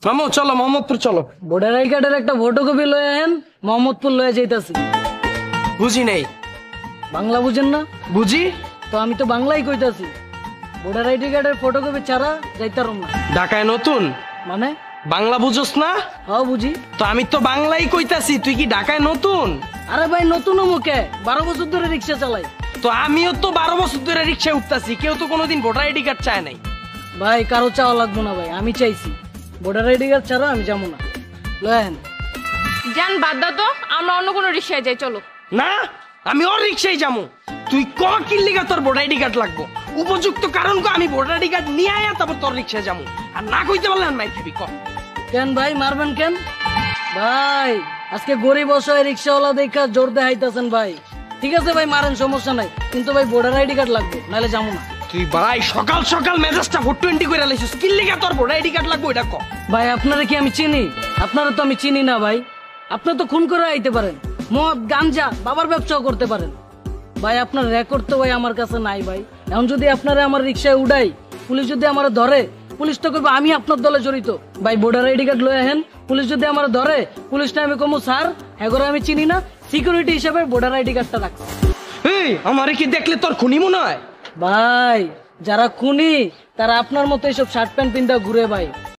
মামু চলো মোহাম্মদপুর চলো। ভোটার আই কার্ডের একটা ফটোকপি লয়ে আহেন, মোহাম্মদপুর লয়ে যাইতাছি। বুঝি নেই। বাংলা বুঝেন না? বুঝি। তো আমি তো বাংলাই কইতাছি। ভোটার আইডি কার্ডের ফটোকপি ছাড়া যাইতারম না। ঢাকায় নতুন মানে বাংলা বুঝোস না? হ্যাঁ বুঝি। তো আমি তো বাংলাই কইতাছি, তুই কি ঢাকায় নতুন? আরে ভাই নতুন মুখে 12 বছর ধরে রিক্সা চালাই। তো আমিও তো 12 বছর ধরে রিক্সায় উঠতাছি, কেউ তো কোনোদিন ভোটার আইডি কার্ড চায় নাই। ভাই কারো চাওয়া লাগবো না ভাই, আমি চাইছি। ভোটার আইডি কার্ড ছাড়া আমি যাবো না। লয়ে আহেন। যান বাদ দাও তো, আমরা অন্য কোনো রিক্সায় যাই চলো। না আমি ওর রিক্সায় যাবো। তুই ক কি লিগা তোর ভোটার আইডি কার্ড লাগবো? উপযুক্ত কারণ কো, আমি ভোটার আইডি কার্ড নিয়ে আয়া তারপর তোর রিক্সায় যাবো। আর না কইতে পারলে আর মাই খাবি ক। কেন ভাই মারবেন কেন? ভাই আজকে গরিব অসহায় রিক্সাওয়ালা দেখা জোর দেখাইতেছেন ভাই। ঠিক আছে ভাই মারেন, সমস্যা নাই, কিন্তু ভাই ভোটার আইডি কার্ড লাগবে, নাহলে যাবো না। তুই ভাই সকাল সকাল মেজাজটা 420 করে লাইছিস, কি লিগা তোর ভোটার আইডি কার্ড লাগবে এটা ক। ভাই আপনারা কি আমি চিনি? আপনারা তো আমি চিনি না ভাই। আপনি তো খুন করে আইতে পারেন, মদ গাঞ্জা বাবার ব্যবসাও করতে পারেন। ভাই আপনার রেকর্ড তো ভাই আমার কাছে নাই ভাই। এখন যদি আপনারা আমার রিক্সায় উঠাই, পুলিশ যদি আমার ধরে, পুলিশ তো কইবে আমি আপনার দলে জড়িত। ভাই ভোটার আইডি কার্ড লয়ে আহেন, পুলিশ যদি আমার ধরে, পুলিশটা আমি কমু স্যার এগোরে আমি চিনি না, সিকিউরিটি হিসেবে ভোটার আইডি কার্ডটা রাখছি। এই আমারে কি দেখলে তোর খুনি মনে হয়? ভাই যারা খুনি তারা আপনার মতো এইসব শার্ট প্যান্ট পিন্দা ঘুরে ভাই।